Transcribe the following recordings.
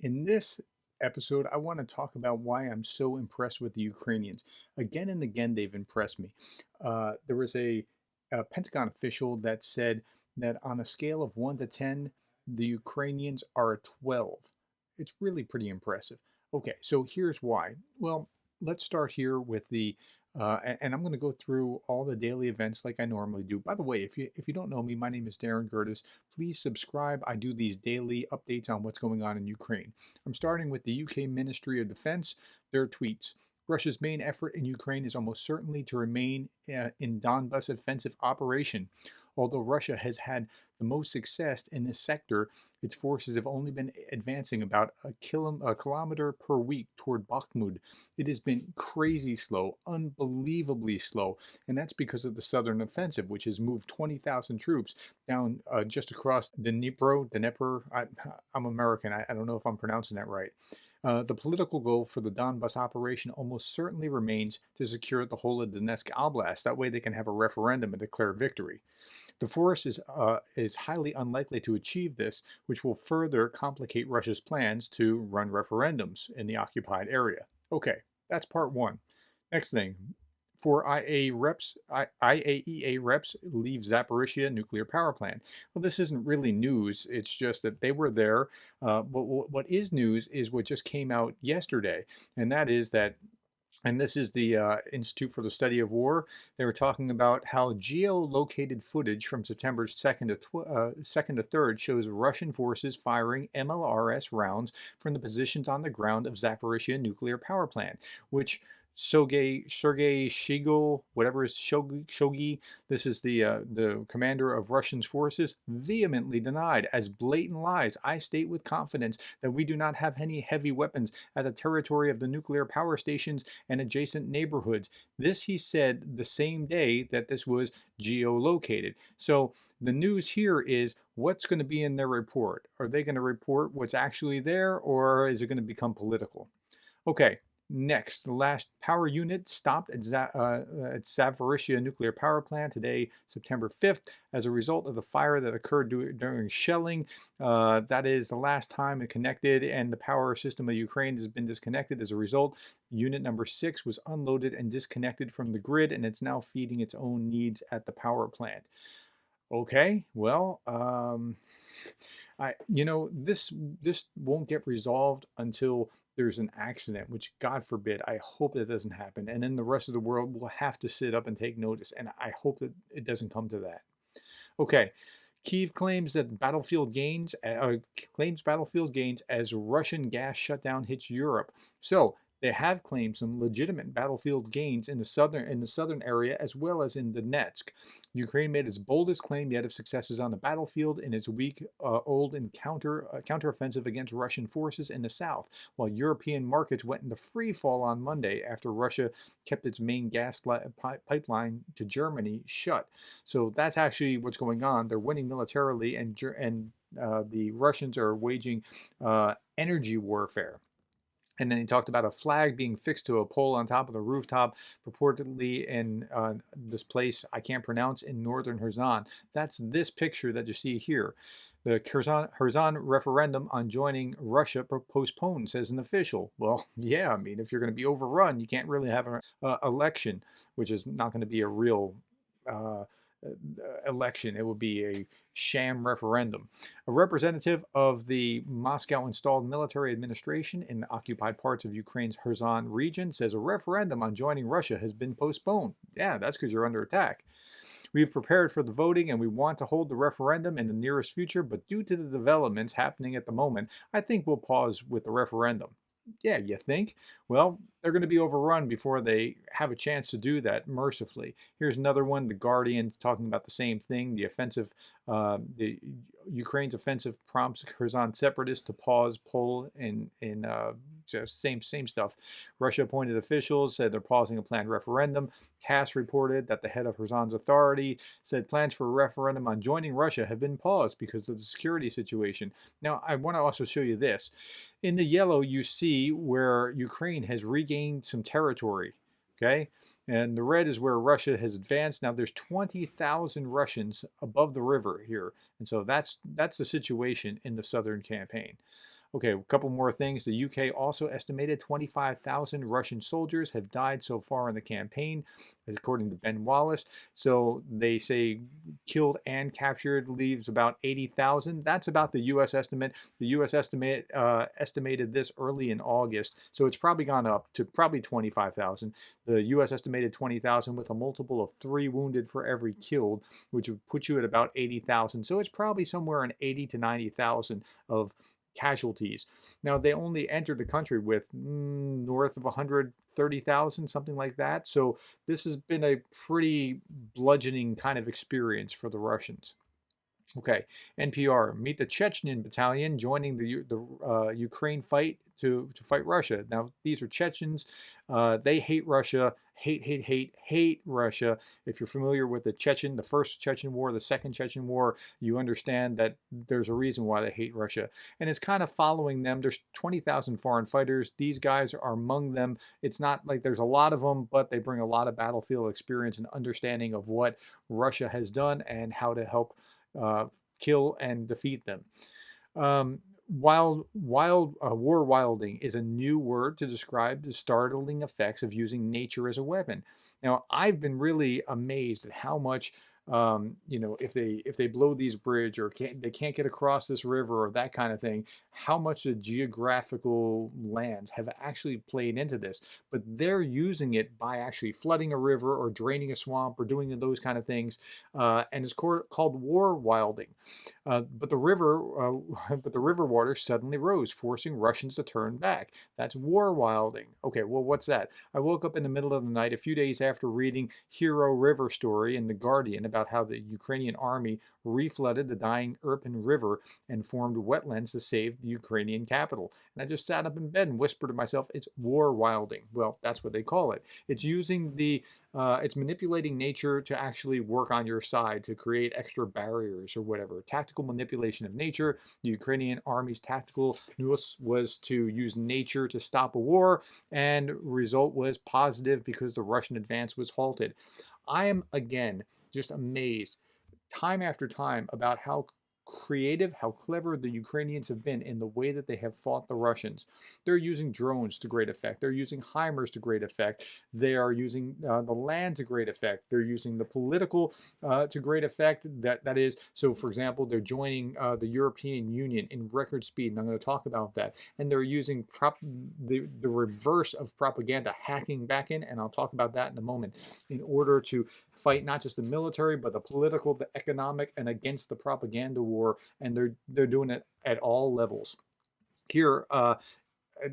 In this episode, I want to talk about why I'm so impressed with the Ukrainians. Again and again, they've impressed me. There was a Pentagon official that said that on a scale of 1 to 10, the Ukrainians are a 12. It's really pretty impressive. Okay, so here's why. Well, let's start here with and I'm going to go through all the daily events like I normally do. By the way, if you don't know me, my name is Darren Gertis. Please subscribe. I do these daily updates on what's going on in Ukraine. I'm starting with the UK Ministry of Defense. Their tweets. Russia's main effort in Ukraine is almost certainly to remain in Donbas offensive operation. Although Russia has had the most success in this sector, its forces have only been advancing about a kilometer per week toward Bakhmut. It has been crazy slow, unbelievably slow, and that's because of the southern offensive, which has moved 20,000 troops down just across the Dnieper. I'm American. I don't know if I'm pronouncing that right. The political goal for the Donbas operation almost certainly remains to secure the whole of Donetsk Oblast. That way they can have a referendum and declare victory. The force is highly unlikely to achieve this, which will further complicate Russia's plans to run referendums in the occupied area. Okay, that's part one. Next thing, four IAEA reps leave Zaporitia nuclear power plant. Well, this isn't really news. It's just that they were there. But what is news is what just came out yesterday, and that is that and this is the Institute for the Study of War. They were talking about how geolocated footage from September 2nd to 3rd shows Russian forces firing MLRS rounds from the positions on the ground of Zaporizhzhia nuclear power plant, which Sergei Shigel, whatever is Shogi, this is the commander of Russian's forces, vehemently denied as blatant lies. I state with confidence that we do not have any heavy weapons at the territory of the nuclear power stations and adjacent neighborhoods. This he said the same day that this was geolocated. So the news here is what's going to be in their report. Are they going to report what's actually there, or is it going to become political? Okay. Next, the last power unit stopped at Zaporitia nuclear power plant today, September 5th, as a result of the fire that occurred during shelling. That is the last time it connected, and the power system of Ukraine has been disconnected. As a result, unit number 6 was unloaded and disconnected from the grid, and it's now feeding its own needs at the power plant. Okay, well, this won't get resolved until there's an accident, which God forbid, I hope that doesn't happen. And then the rest of the world will have to sit up and take notice. And I hope that it doesn't come to that. Okay. Kyiv claims battlefield gains as Russian gas shutdown hits Europe. So they have claimed some legitimate battlefield gains in the southern area as well as in Donetsk. Ukraine made its boldest claim yet of successes on the battlefield in its week-old counteroffensive against Russian forces in the south, while European markets went into free fall on Monday after Russia kept its main gas pipeline to Germany shut. So that's actually what's going on. They're winning militarily, and the Russians are waging energy warfare. And then he talked about a flag being fixed to a pole on top of the rooftop, purportedly in this place I can't pronounce in northern Kherson. That's this picture that you see here. The Kherson referendum on joining Russia postponed, says an official. Well, yeah, I mean, if you're going to be overrun, you can't really have an election, which is not going to be a real election. It will be a sham referendum. A representative of the Moscow-installed military administration in the occupied parts of Ukraine's Kherson region says a referendum on joining Russia has been postponed. Yeah, that's because you're under attack. We've prepared for the voting and we want to hold the referendum in the nearest future, but due to the developments happening at the moment, I think we'll pause with the referendum. Yeah, you think? Well, they're going to be overrun before they have a chance to do that mercifully. Here's another one, The Guardian, talking about the same thing. The Ukraine's offensive prompts Kherson separatists to pause poll in same stuff. Russia appointed officials said they're pausing a planned referendum. TASS reported that the head of Kherson's authority said plans for a referendum on joining Russia have been paused because of the security situation. Now, I want to also show you this. In the yellow, you see where Ukraine has regained some territory, okay? And the red is where Russia has advanced. Now there's 20,000 Russians above the river here. And so that's the situation in the southern campaign. Okay, a couple more things. The UK also estimated 25,000 Russian soldiers have died so far in the campaign, according to Ben Wallace. So they say killed and captured leaves about 80,000. That's about the U.S. estimate. The U.S. estimate estimated this early in August, so it's probably gone up to probably 25,000. The U.S. estimated 20,000 with a multiple of 3 wounded for every killed, which would put you at about 80,000. So it's probably somewhere in 80 to 90,000 of casualties. Now, they only entered the country with north of 130,000, something like that. So this has been a pretty bludgeoning kind of experience for the Russians. Okay, NPR, meet the Chechen battalion joining the Ukraine fight to fight Russia. Now, these are Chechens. They hate Russia, hate Russia. If you're familiar with the first Chechen War, the second Chechen War, you understand that there's a reason why they hate Russia. And it's kind of following them. There's 20,000 foreign fighters. These guys are among them. It's not like there's a lot of them, but they bring a lot of battlefield experience and understanding of what Russia has done and how to help kill and defeat them. War wilding is a new word to describe the startling effects of using nature as a weapon. Now, I've been really amazed at how much, if they blow these bridge or they can't get across this river or that kind of thing, how much the geographical lands have actually played into this. But they're using it by actually flooding a river or draining a swamp or doing those kind of things, and it's called war wilding. But the river water suddenly rose, forcing Russians to turn back. That's war wilding. Okay, well, what's that? I woke up in the middle of the night a few days after reading Hero River story in The Guardian about how the Ukrainian army reflooded the dying Irpin River and formed wetlands to save the Ukrainian capital. And I just sat up in bed and whispered to myself, it's war wilding. Well, that's what they call it. It's it's manipulating nature to actually work on your side to create extra barriers or whatever. Tactical manipulation of nature. The Ukrainian army's tactical nous was to use nature to stop a war, and result was positive because the Russian advance was halted. I am again just amazed time after time about how creative, how clever the Ukrainians have been in the way that they have fought the Russians. They're using drones to great effect. They're using HIMARS to great effect. They are using the land to great effect. They're using the political to great effect. That is, so for example, they're joining the European Union in record speed, and I'm going to talk about that. And they're using the reverse of propaganda, hacking back in, and I'll talk about that in a moment, in order to fight not just the military, but the political, the economic, and against the propaganda war. And they're doing it at all levels. Here,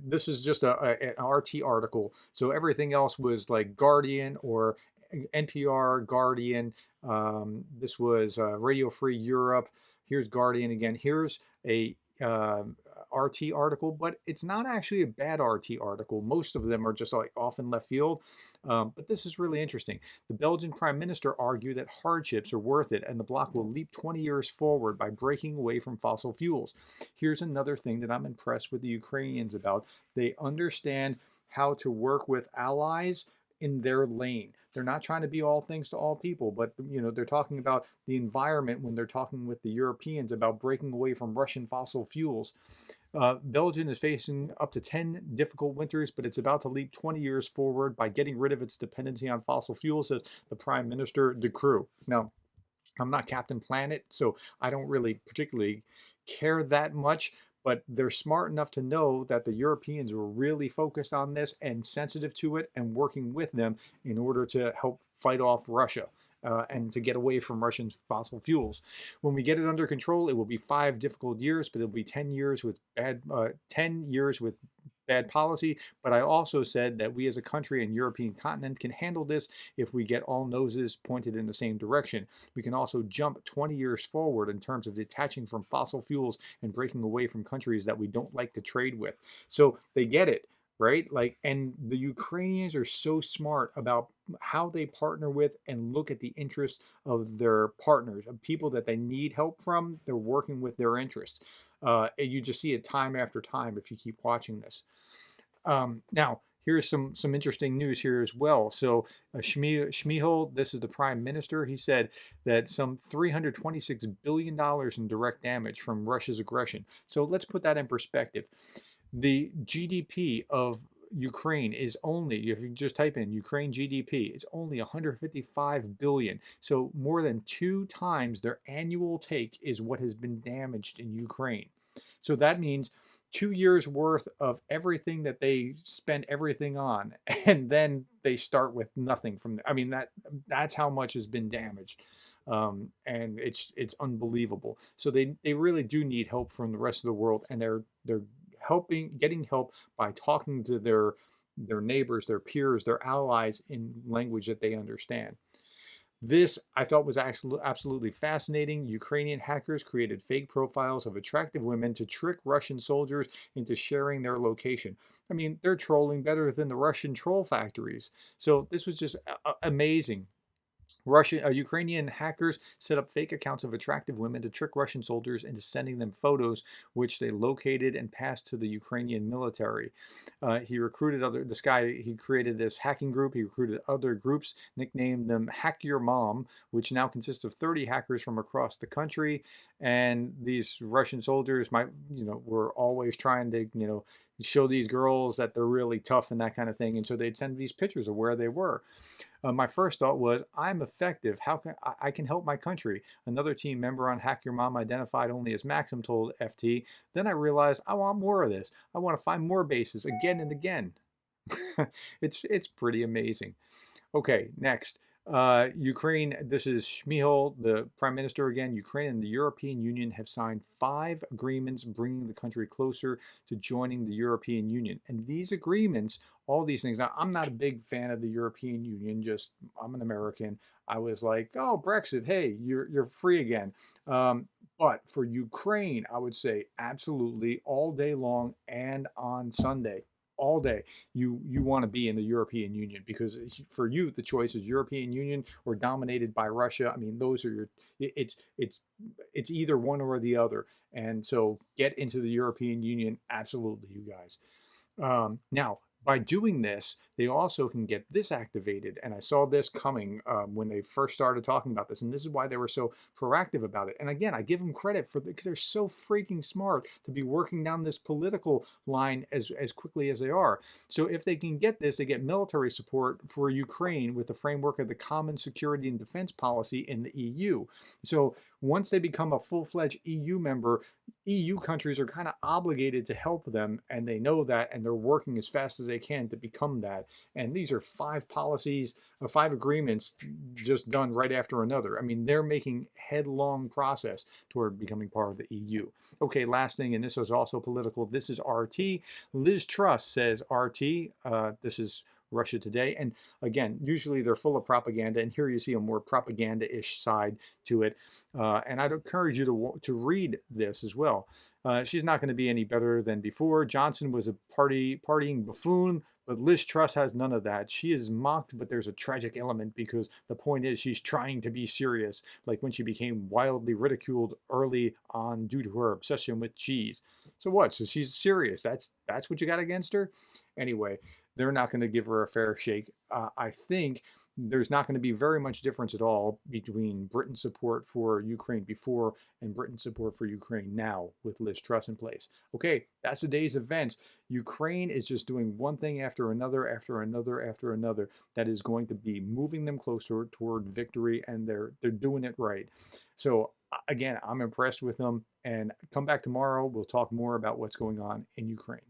this is just an RT article. So everything else was like Guardian or NPR, Guardian. This was Radio Free Europe. Here's Guardian again. Here's a RT article, but it's not actually a bad RT article. Most of them are just like off in left field. But this is really interesting. The Belgian Prime Minister argued that hardships are worth it and the bloc will leap 20 years forward by breaking away from fossil fuels. Here's another thing that I'm impressed with the Ukrainians about. They understand how to work with allies in their lane. They're not trying to be all things to all people, but they're talking about the environment when they're talking with the Europeans about breaking away from Russian fossil fuels. Belgium is facing up to 10 difficult winters, but it's about to leap 20 years forward by getting rid of its dependency on fossil fuels, says the Prime Minister De Croo. Now, I'm not Captain Planet, so I don't really particularly care that much, but they're smart enough to know that the Europeans were really focused on this and sensitive to it and working with them in order to help fight off Russia. And to get away from Russian fossil fuels. When we get it under control, it will be 5 difficult years, but it'll be 10 years with bad policy. But I also said that we as a country and European continent can handle this if we get all noses pointed in the same direction. We can also jump 20 years forward in terms of detaching from fossil fuels and breaking away from countries that we don't like to trade with. So they get it. Right? And the Ukrainians are so smart about how they partner with and look at the interests of their partners, of people that they need help from. They're working with their interests. And you just see it time after time if you keep watching this. Now, here's some interesting news here as well. So Schmihel, this is the prime minister. He said that some $326 billion in direct damage from Russia's aggression. So let's put that in perspective. The GDP of Ukraine is only, if you just type in Ukraine GDP, it's only 155 billion. So more than 2 times their annual take is what has been damaged in Ukraine. So that means 2 years worth of everything that they spend everything on, and then they start with nothing from there. I mean, that's how much has been damaged. And it's unbelievable. So they really do need help from the rest of the world, and they're getting help by talking to their neighbors, their peers, their allies in language that they understand. This I thought was absolutely fascinating. Ukrainian hackers created fake profiles of attractive women to trick Russian soldiers into sharing their location. I mean, they're trolling better than the Russian troll factories. So this was just amazing. Ukrainian hackers set up fake accounts of attractive women to trick Russian soldiers into sending them photos, which they located and passed to the Ukrainian military. He created this hacking group. He recruited other groups, nicknamed them Hack Your Mom, which now consists of 30 hackers from across the country. And these Russian soldiers were always trying to, show these girls that they're really tough and that kind of thing. And so they'd send these pictures of where they were. My first thought was, I'm effective. How can I can help my country? Another team member on Hack Your Mom identified only as Maxim told FT. Then I realized I want more of this. I want to find more bases again and again. It's pretty amazing. Okay, next. Ukraine, this is Shmihal, the prime minister again. Ukraine and the European Union have signed 5 agreements bringing the country closer to joining the European Union. And these agreements, all these things, now I'm not a big fan of the European Union, just I'm an American. I was like, oh, Brexit, hey, you're free again. But for Ukraine, I would say absolutely all day long and on Sunday, all day you want to be in the European Union, because for you the choice is European Union or dominated by Russia. I mean, those are your it's either one or the other. And so get into the European Union, absolutely, you guys. Now, by doing this, they also can get this activated. And I saw this coming when they first started talking about this. And this is why they were so proactive about it. And again, I give them credit because they're so freaking smart to be working down this political line as quickly as they are. So if they can get this, they get military support for Ukraine with the framework of the Common Security and Defense Policy in the EU. So once they become a full-fledged EU member, EU countries are kind of obligated to help them, and they know that, and they're working as fast as they can to become that. And these are 5 policies, 5 agreements just done right after another. I mean, they're making headlong process toward becoming part of the EU. Okay, last thing, and this was also political. This is RT. Liz Truss says RT. This is Russia Today. And again, usually they're full of propaganda, and here you see a more propaganda-ish side to it. And I'd encourage you to read this as well. She's not going to be any better than before. Johnson was a partying buffoon, but Liz Truss has none of that. She is mocked, but there's a tragic element, because the point is she's trying to be serious, like when she became wildly ridiculed early on due to her obsession with cheese. So what? So she's serious. That's what you got against her? Anyway, they're not going to give her a fair shake. I think there's not going to be very much difference at all between Britain's support for Ukraine before and Britain's support for Ukraine now with Liz Truss in place. Okay, that's the day's events. Ukraine is just doing one thing after another, after another, after another, that is going to be moving them closer toward victory, and they're doing it right. So again, I'm impressed with them, and come back tomorrow. We'll talk more about what's going on in Ukraine.